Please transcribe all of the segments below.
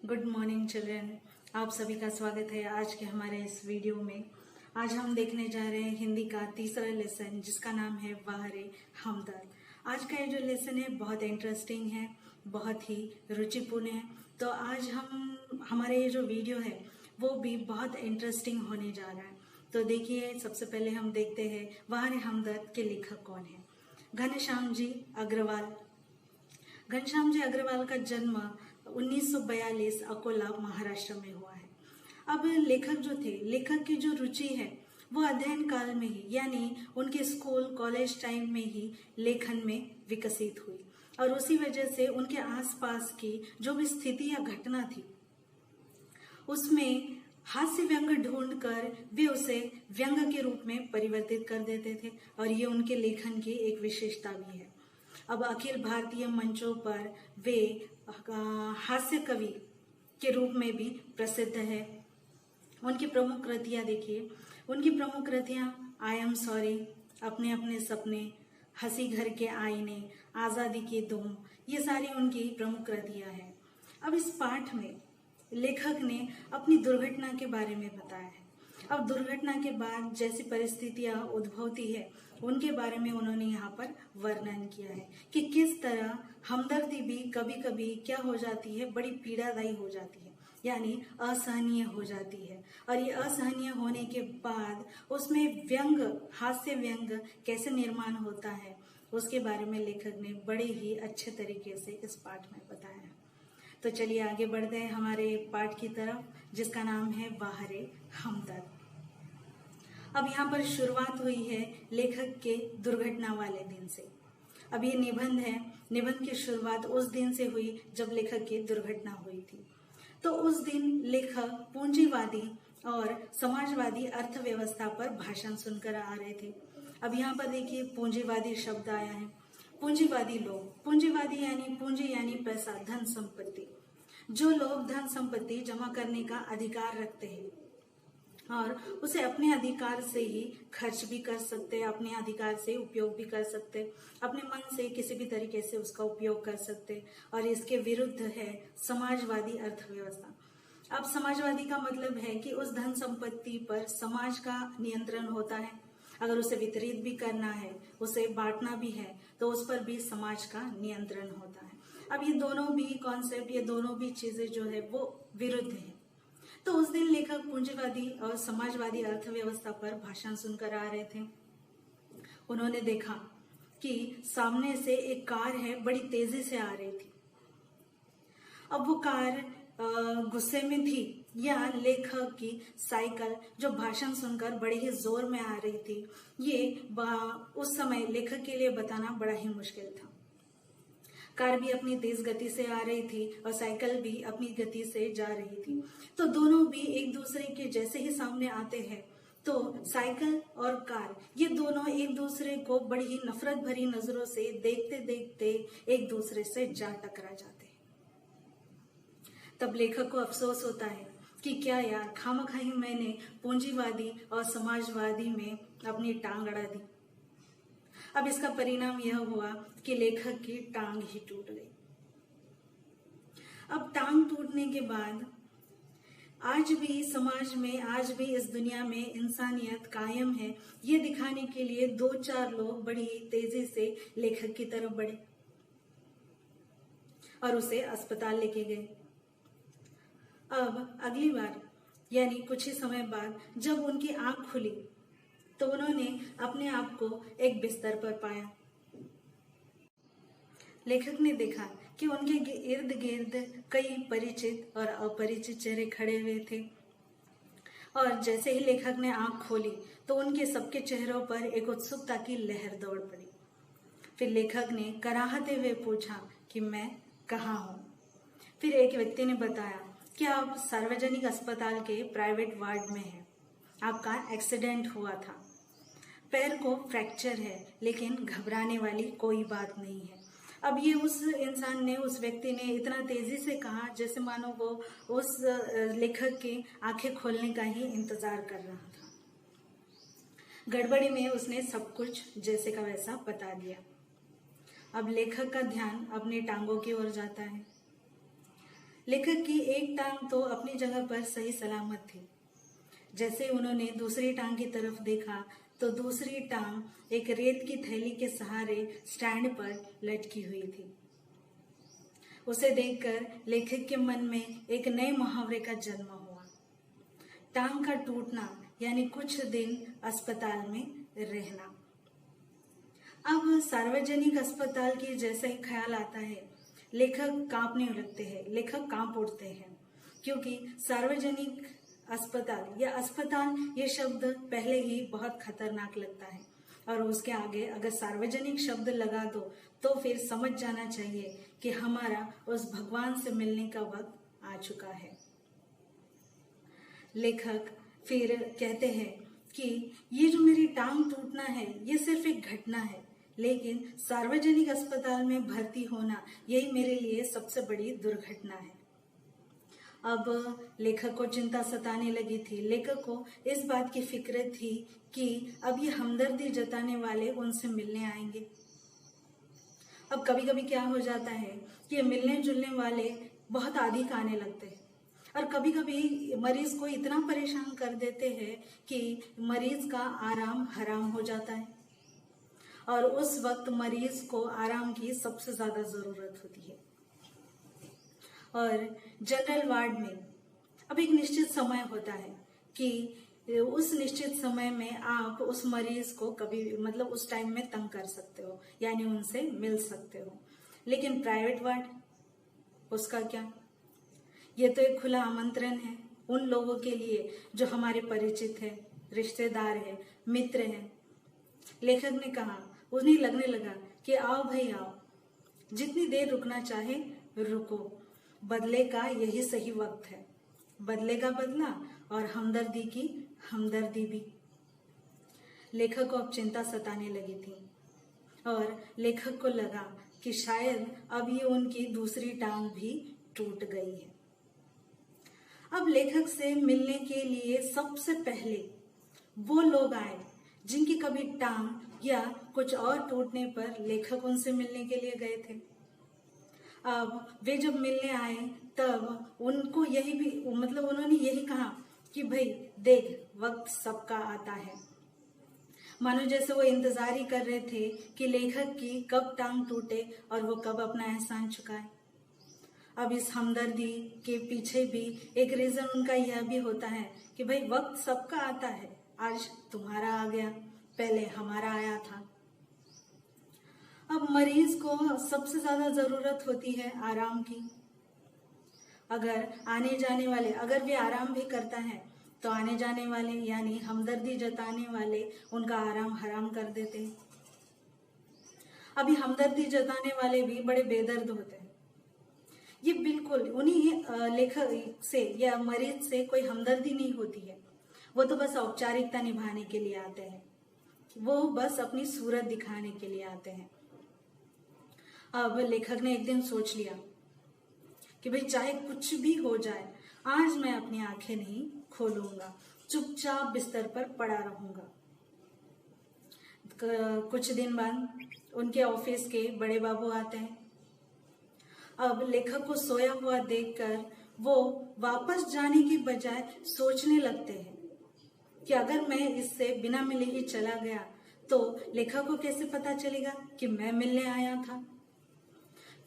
Good morning children. आप सभी का स्वागत है आज के हमारे इस वीडियो में। आज हम देखने जा रहे हैं हिंदी का तीसरा लेसन जिसका नाम है वाह रे हमदर्द। आज का ये जो लेसन है बहुत इंटरेस्टिंग है, बहुत ही रुचिपूर्ण है। तो आज हमारे ये जो वीडियो है वो भी बहुत इंटरेस्टिंग होने जा रहा है। तो देखिए, सबसे पहले हम देखते हैं वाह रे हमदर्द के लेखक कौन है। घनश्याम जी अग्रवाल। घनश्याम जी अग्रवाल का जन्म 1942 अकोला महाराष्ट्र में हुआ है। अब लेखक जो थे, लेखक की जो रुचि है वो अध्ययन काल में ही यानी उनके स्कूल कॉलेज टाइम में ही लेखन में विकसित हुई और उसी वजह से उनके आसपास की जो भी स्थिति या घटना थी उसमें हास्य व्यंग ढूंढकर वे उसे व्यंग के रूप में परिवर्तित कर देते थे और ये उनके लेखन की एक विशेषता भी है। अब अखिल भारतीय मंचों पर वे हास्य कवि के रूप में भी प्रसिद्ध है। उनकी प्रमुख कृतियां देखिए, उनकी प्रमुख कृतियां आई एम सॉरी, अपने अपने सपने, हंसी घर के आईने, आजादी की धूम, ये सारी उनकी प्रमुख कृतियां हैं। अब इस पाठ में लेखक ने अपनी दुर्घटना के बारे में बताया है। अब दुर्घटना के बाद जैसी परिस्थितियां उद्भवती है उनके बारे में उन्होंने यहाँ पर वर्णन किया है कि किस तरह हमदर्दी भी कभी कभी क्या हो जाती है, बड़ी पीड़ादायी हो जाती है, यानी असहनीय हो जाती है। और ये असहनीय होने के बाद उसमें व्यंग, हास्य व्यंग कैसे निर्माण होता है उसके बारे में लेखक ने बड़े ही अच्छे तरीके से इस पाठ में बताया है। तो चलिए आगे बढ़ते हैं हमारे पाठ की तरफ जिसका नाम है वाह रे हमदर्द। अब यहाँ पर शुरुआत हुई है लेखक के दुर्घटना वाले दिन से। अब ये निबंध है, निबंध की शुरुआत उस दिन से हुई जब लेखक की दुर्घटना हुई थी। तो उस दिन लेखक पूंजीवादी और समाजवादी अर्थव्यवस्था पर भाषण सुनकर आ रहे थे। अब यहाँ पर देखिए पूंजीवादी शब्द आया है। पूंजीवादी लोग, पूंजीवादी यानी पूंजी यानी पैसा, धन संपत्ति। जो लोग धन संपत्ति जमा करने का अधिकार रखते हैं और उसे अपने अधिकार से ही खर्च भी कर सकते हैं, अपने अधिकार से उपयोग भी कर सकते हैं, अपने मन से किसी भी तरीके से उसका उपयोग कर सकते हैं। और इसके विरुद्ध है समाजवादी अर्थव्यवस्था। अब समाजवादी का मतलब है कि उस धन संपत्ति पर समाज का नियंत्रण होता है। अगर उसे वितरित भी करना है, उसे बांटना भी है, तो उस पर भी समाज का नियंत्रण होता है। अब ये दोनों भी कॉन्सेप्ट, ये दोनों भी चीजें जो है वो विरुद्ध है। तो उस दिन लेखक पूंजीवादी और समाजवादी अर्थव्यवस्था पर भाषण सुनकर आ रहे थे। उन्होंने देखा कि सामने से एक कार है, बड़ी तेजी से आ रही थी। अब वो कार गुस्से में थी या लेखक की साइकिल जो भाषण सुनकर बड़े ही जोर में आ रही थी, ये उस समय लेखक के लिए बताना बड़ा ही मुश्किल था। कार भी अपनी तेज गति से आ रही थी और साइकिल भी अपनी गति से जा रही थी। तो दोनों भी एक दूसरे के जैसे ही सामने आते हैं तो साइकिल और कार ये दोनों एक दूसरे को बड़ी ही नफरत भरी नजरों से देखते देखते एक दूसरे से जा टकरा जाते हैं। तब लेखक को अफसोस होता है कि क्या यार, खामखाई मैंने पूंजीवादी और समाजवादी में अपनी टांग अड़ा दी। अब इसका परिणाम यह हुआ कि लेखक की टांग ही टूट गई। अब टांग टूटने के बाद आज भी समाज में, आज भी इस दुनिया में इंसानियत कायम है, ये दिखाने के लिए 2-4 लोग बड़ी तेजी से लेखक की तरफ बढ़े और उसे अस्पताल लेके गए। अब अगली बार यानी कुछ ही समय बाद जब उनकी आंख खुली तो उन्होंने अपने आप को एक बिस्तर पर पाया। लेखक ने देखा कि उनके इर्द गिर्द कई परिचित और अपरिचित चेहरे खड़े हुए थे और जैसे ही लेखक ने आंख खोली तो उनके सबके चेहरों पर एक उत्सुकता की लहर दौड़ पड़ी। फिर लेखक ने कराहते हुए पूछा कि मैं कहाँ हूं। फिर एक व्यक्ति ने बताया कि आप सार्वजनिक अस्पताल के प्राइवेट वार्ड में हैं, आपका एक्सीडेंट हुआ था, पैर को फ्रैक्चर है, लेकिन घबराने वाली कोई बात नहीं है। अब ये उस इंसान ने, उस व्यक्ति ने इतना तेजी से कहा जैसे मानो वो उस लेखक की आंखें खोलने का ही इंतजार कर रहा था। गड़बड़ी में उसने सब कुछ जैसे का वैसा बता दिया। अब लेखक का ध्यान अपने टांगों की ओर जाता है। लेखक की एक टांग तो अपनी जगह पर सही सलामत थी। जैसे उन्होंने दूसरी टांग की तरफ देखा तो दूसरी टांग एक रेत की थैली के सहारे स्टैंड पर लटकी हुई थी। उसे देखकर लेखक के मन में एक नए मुहावरे का जन्म हुआ, टांग का टूटना यानी कुछ दिन अस्पताल में रहना। अब सार्वजनिक अस्पताल की जैसा ही ख्याल आता है, लेखक कांप उठते हैं, क्योंकि सार्वजनिक अस्पताल या अस्पताल ये शब्द पहले ही बहुत खतरनाक लगता है, और उसके आगे अगर सार्वजनिक शब्द लगा दो तो फिर समझ जाना चाहिए कि हमारा उस भगवान से मिलने का वक्त आ चुका है। लेखक फिर कहते हैं कि ये जो मेरी टांग टूटना है ये सिर्फ एक घटना है, लेकिन सार्वजनिक अस्पताल में भर्ती होना यही मेरे लिए सबसे बड़ी दुर्घटना है। अब लेखक को चिंता सताने लगी थी। लेखक को इस बात की फिक्र थी कि अब ये हमदर्दी जताने वाले उनसे मिलने आएंगे। अब कभी कभी क्या हो जाता है कि मिलने जुलने वाले बहुत अधिक आने लगते हैं, और कभी कभी मरीज को इतना परेशान कर देते हैं कि मरीज का आराम हराम हो जाता है, और उस वक्त मरीज को आराम की सबसे ज्यादा जरूरत होती है। और जनरल वार्ड में अब एक निश्चित समय होता है कि उस निश्चित समय में आप उस मरीज को कभी उस टाइम में तंग कर सकते हो, यानी उनसे मिल सकते हो। लेकिन प्राइवेट वार्ड, उसका क्या? ये तो एक खुला आमंत्रण है उन लोगों के लिए जो हमारे परिचित है, रिश्तेदार है, मित्र हैं। लेखक ने कहा, उन्हें लगने लगा कि आओ भाई आओ, जितनी देर रुकना चाहे रुको, बदले का यही सही वक्त है। बदलेगा बदला और हमदर्दी की हमदर्दी भी। लेखक को अब चिंता सताने लगी थी, और लेखक को लगा कि शायद अब ये उनकी दूसरी टांग भी टूट गई है। अब लेखक से मिलने के लिए सबसे पहले वो लोग आए जिनकी कभी टांग या कुछ और टूटने पर लेखक उनसे मिलने के लिए गए थे। अब वे जब मिलने आए तब उनको उन्होंने यही कहा कि भाई देख, वक्त सबका आता है। मानो जैसे वो इंतजार ही कर रहे थे कि लेखक की कब टांग टूटे और वो कब अपना एहसान चुकाए। अब इस हमदर्दी के पीछे भी एक रीजन उनका यह भी होता है कि भाई वक्त सबका आता है, आज तुम्हारा आ गया, पहले हमारा आया था। अब मरीज को सबसे ज्यादा जरूरत होती है आराम की। अगर वे आराम भी करता है तो आने जाने वाले यानी हमदर्दी जताने वाले उनका आराम हराम कर देते हैं। अभी हमदर्दी जताने वाले भी बड़े बेदर्द होते हैं। ये बिल्कुल उन्हीं लेखक से या मरीज से कोई हमदर्दी नहीं होती है, वो तो बस औपचारिकता निभाने के लिए आते हैं, वो बस अपनी सूरत दिखाने के लिए आते हैं। अब लेखक ने एक दिन सोच लिया कि भाई चाहे कुछ भी हो जाए, आज मैं अपनी आंखें नहीं खोलूंगा, चुपचाप बिस्तर पर पड़ा रहूंगा। कुछ दिन बाद उनके ऑफिस के बड़े बाबू आते हैं। अब लेखक को सोया हुआ देखकर वो वापस जाने की बजाय सोचने लगते हैं कि अगर मैं इससे बिना मिले ही चला गया तो लेखक को कैसे पता चलेगा कि मैं मिलने आया था।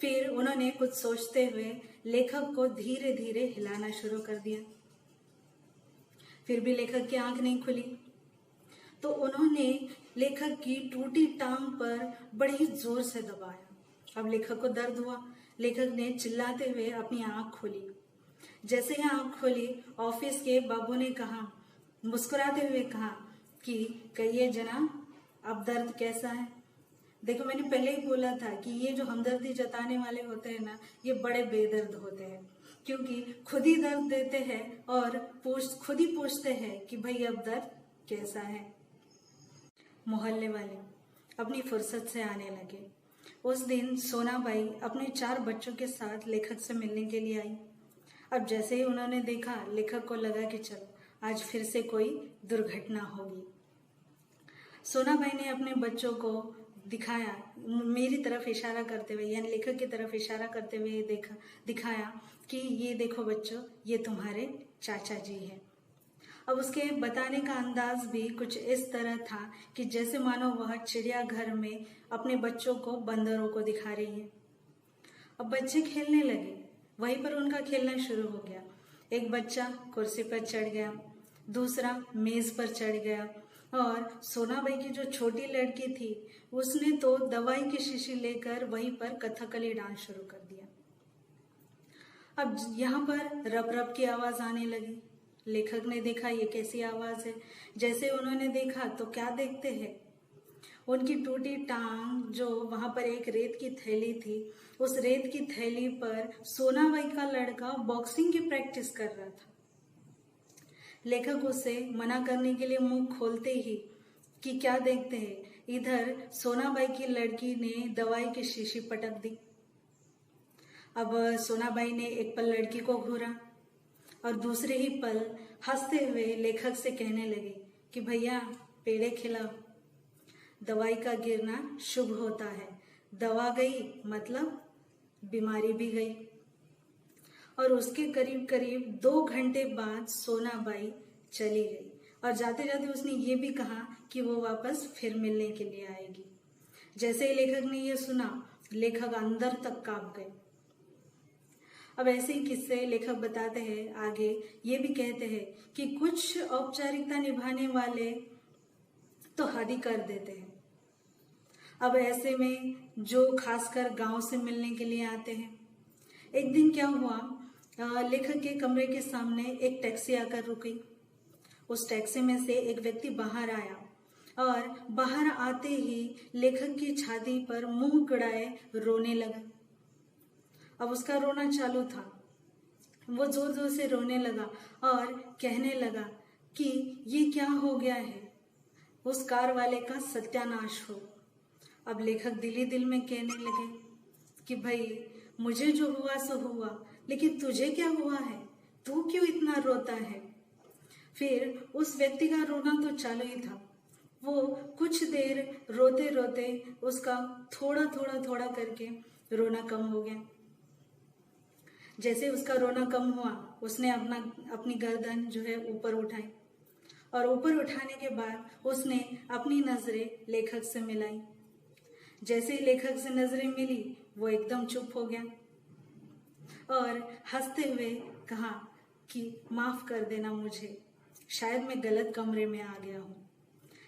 फिर उन्होंने कुछ सोचते हुए लेखक को धीरे धीरे हिलाना शुरू कर दिया। फिर भी लेखक की आंख नहीं खुली, तो उन्होंने लेखक की टूटी टांग पर बड़े ही जोर से दबाया। अब लेखक को दर्द हुआ। लेखक ने चिल्लाते हुए अपनी आंख खोली। जैसे ही आंख खोली, ऑफिस के बाबू ने कहा, मुस्कुराते हुए कहा कि कहिए जनाब, अब दर्द कैसा है? देखो, मैंने पहले ही बोला था कि ये जो हमदर्दी जताने वाले होते हैं ना, ये बड़े बेदर्द होते हैं, क्योंकि खुद ही दर्द देते हैं और खुद ही पूछते हैं कि भाई अब दर्द कैसा है। मोहल्ले वाले अपनी फुर्सत से आने लगे। उस दिन सोनाबाई अपने 4 बच्चों के साथ लेखक से मिलने के लिए आई। अब जैसे ही उन्होंने देखा, लेखक को लगा कि चलो आज फिर से कोई दुर्घटना होगी। सोनाबाई ने अपने बच्चों को दिखाया, मेरी तरफ इशारा करते हुए, यानी लेखक की तरफ इशारा करते हुए दिखाया कि ये देखो बच्चों, ये तुम्हारे चाचा जी हैं। अब उसके बताने का अंदाज भी कुछ इस तरह था कि जैसे मानो वह चिड़ियाघर में अपने बच्चों को, बंदरों को दिखा रही है। अब बच्चे खेलने लगे, वहीं पर उनका खेलना शुरू हो गया। एक बच्चा कुर्सी पर चढ़ गया, दूसरा मेज पर चढ़ गया, और सोनाबाई की जो छोटी लड़की थी उसने तो दवाई की शीशी लेकर वहीं पर कथकली डांस शुरू कर दिया। अब यहाँ पर रब रब की आवाज आने लगी। लेखक ने देखा ये कैसी आवाज है। जैसे उन्होंने देखा तो क्या देखते हैं, उनकी टूटी टांग, जो वहां पर एक रेत की थैली थी, उस रेत की थैली पर सोनाबाई का लड़का बॉक्सिंग की प्रैक्टिस कर रहा था। लेखक उसे मना करने के लिए मुंह खोलते ही कि क्या देखते हैं, इधर सोनाबाई की लड़की ने दवाई की शीशी पटक दी। अब सोनाबाई ने एक पल लड़की को घूरा और दूसरे ही पल हंसते हुए लेखक से कहने लगे कि भैया पेड़े खिलाओ, दवाई का गिरना शुभ होता है, दवा गई मतलब बीमारी भी गई। और उसके करीब करीब 2 घंटे बाद सोनाबाई चली गई और जाते जाते उसने ये भी कहा कि वो वापस फिर मिलने के लिए आएगी। जैसे ही लेखक ने ये सुना, लेखक अंदर तक कांप गए। अब ऐसे ही किस्से लेखक बताते हैं आगे, ये भी कहते हैं कि कुछ औपचारिकता निभाने वाले तो हद ही कर देते हैं। अब ऐसे में जो खासकर गांव से मिलने के लिए आते हैं, एक दिन क्या हुआ, लेखक के कमरे के सामने एक टैक्सी आकर रुकी। उस टैक्सी में से एक व्यक्ति बाहर आया और बाहर आते ही लेखक की छाती पर मुंह गड़ाए रोने लगा। अब उसका रोना चालू था, वो जोर जोर से रोने लगा और कहने लगा कि ये क्या हो गया है, उस कार वाले का सत्यानाश हो। अब लेखक दिल ही दिल में कहने लगे कि भाई मुझे जो हुआ सो हुआ, लेकिन तुझे क्या हुआ है, तू क्यों इतना रोता है। फिर उस व्यक्ति का रोना तो चालू ही था। वो कुछ देर रोते रोते उसका थोड़ा थोड़ा थोड़ा करके रोना कम हो गया। जैसे उसका रोना कम हुआ, उसने अपनी गर्दन जो है ऊपर उठाई और ऊपर उठाने के बाद उसने अपनी नजरें लेखक से मिलाई। जैसे ही लेखक से नजरें मिली, वो एकदम चुप हो गया और हंसते हुए कहा कि माफ कर देना मुझे, शायद मैं गलत कमरे में आ गया हूँ।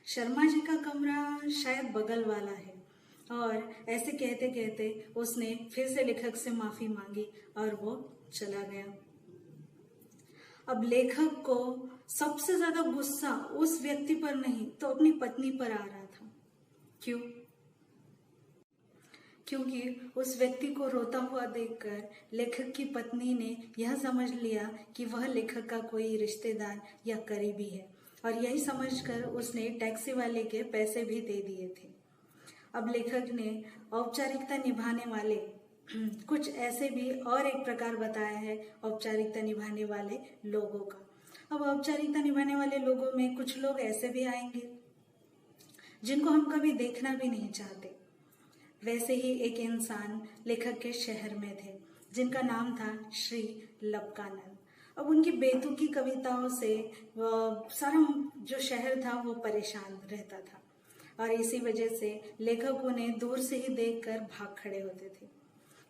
शर्मा जी का कमरा शायद बगल वाला है। और ऐसे कहते कहते उसने फिर से लेखक से माफी मांगी और वो चला गया। अब लेखक को सबसे ज्यादा गुस्सा उस व्यक्ति पर नहीं तो अपनी पत्नी पर आ रहा था। क्यों? क्योंकि उस व्यक्ति को रोता हुआ देखकर लेखक की पत्नी ने यह समझ लिया कि वह लेखक का कोई रिश्तेदार या करीबी है, और यही समझकर उसने टैक्सी वाले के पैसे भी दे दिए थे। अब लेखक ने औपचारिकता निभाने वाले कुछ ऐसे भी और एक प्रकार बताया है औपचारिकता निभाने वाले लोगों का। अब औपचारिकता निभाने वाले लोगों में कुछ लोग ऐसे भी आएंगे जिनको हम कभी देखना भी नहीं चाहते। वैसे ही एक इंसान लेखक के शहर में थे जिनका नाम था श्री लपकानंद। अब उनकी बेतुकी कविताओं से सारा जो शहर था वो परेशान रहता था, और इसी वजह से लेखक उन्हें दूर से ही देखकर भाग खड़े होते थे,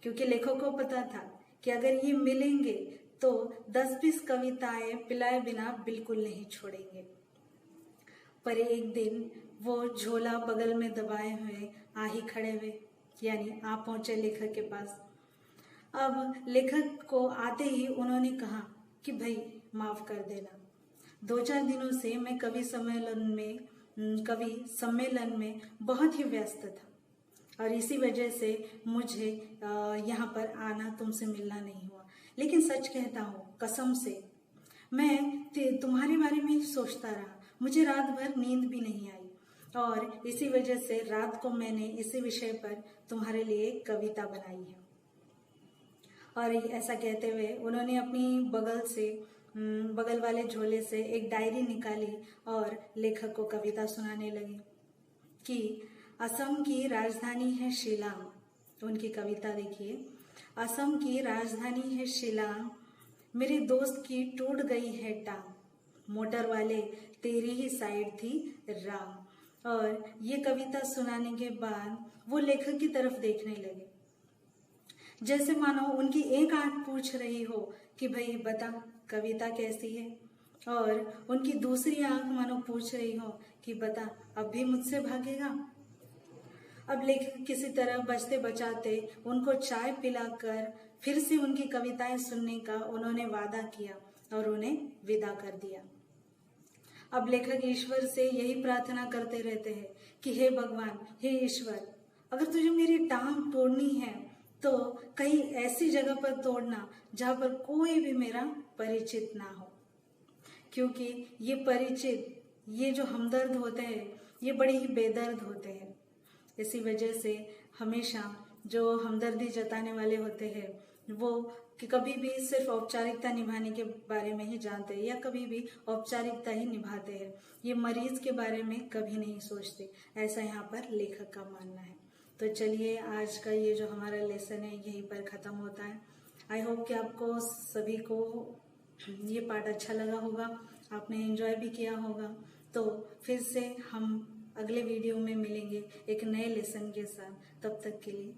क्योंकि लेखक को पता था कि अगर ये मिलेंगे तो 10-20 कविताएं पिलाए बिना बिल्कुल नहीं छोड़ेंगे। पर एक दिन वो झोला बगल में दबाए हुए आ ही खड़े हुए, यानी आ पहुंचे लेखक के पास। अब लेखक को आते ही उन्होंने कहा कि भाई माफ कर देना, 2-4 दिनों से मैं कवि सम्मेलन में बहुत ही व्यस्त था और इसी वजह से मुझे यहाँ पर आना, तुमसे मिलना नहीं हुआ। लेकिन सच कहता हूँ, कसम से मैं तुम्हारे बारे में ही सोचता रहा, मुझे रात भर नींद भी नहीं आई, और इसी वजह से रात को मैंने इसी विषय पर तुम्हारे लिए एक कविता बनाई है। और ऐसा कहते हुए उन्होंने अपनी बगल वाले झोले से एक डायरी निकाली और लेखक को कविता सुनाने लगी कि असम की राजधानी है शिलांग। उनकी कविता देखिए, असम की राजधानी है शिलांग, मेरे दोस्त की टूट गई है टांग, मोटर वाले तेरी ही साइड थी राम। और ये कविता सुनाने के बाद वो लेखक की तरफ देखने लगे, जैसे मानो उनकी एक आंख पूछ रही हो कि भाई बता कविता कैसी है, और उनकी दूसरी आंख मानो पूछ रही हो कि बता अब भी मुझसे भागेगा। अब लेखक किसी तरह बचते बचाते उनको चाय पिलाकर फिर से उनकी कविताएं सुनने का उन्होंने वादा किया और उन्हें विदा कर दिया। अब लेखक ईश्वर से यही प्रार्थना करते रहते हैं कि हे भगवान, हे ईश्वर, अगर तुझे मेरी टांग तोड़नी है तो कहीं ऐसी जगह पर तोड़ना जहां पर कोई भी मेरा परिचित ना हो, क्योंकि ये परिचित, ये जो हमदर्द होते हैं, ये बड़े ही बेदर्द होते हैं। इसी वजह से हमेशा जो हमदर्दी जताने वाले होते हैं वो कि कभी भी सिर्फ औपचारिकता निभाने के बारे में ही जानते हैं, या कभी भी औपचारिकता ही निभाते हैं, ये मरीज के बारे में कभी नहीं सोचते। ऐसा यहाँ पर लेखक का मानना है। तो चलिए, आज का ये जो हमारा लेसन है यहीं पर ख़त्म होता है। आई होप कि आपको सभी को ये पार्ट अच्छा लगा होगा, आपने एंजॉय भी किया होगा। तो फिर से हम अगले वीडियो में मिलेंगे एक नए लेसन के साथ। तब तक के लिए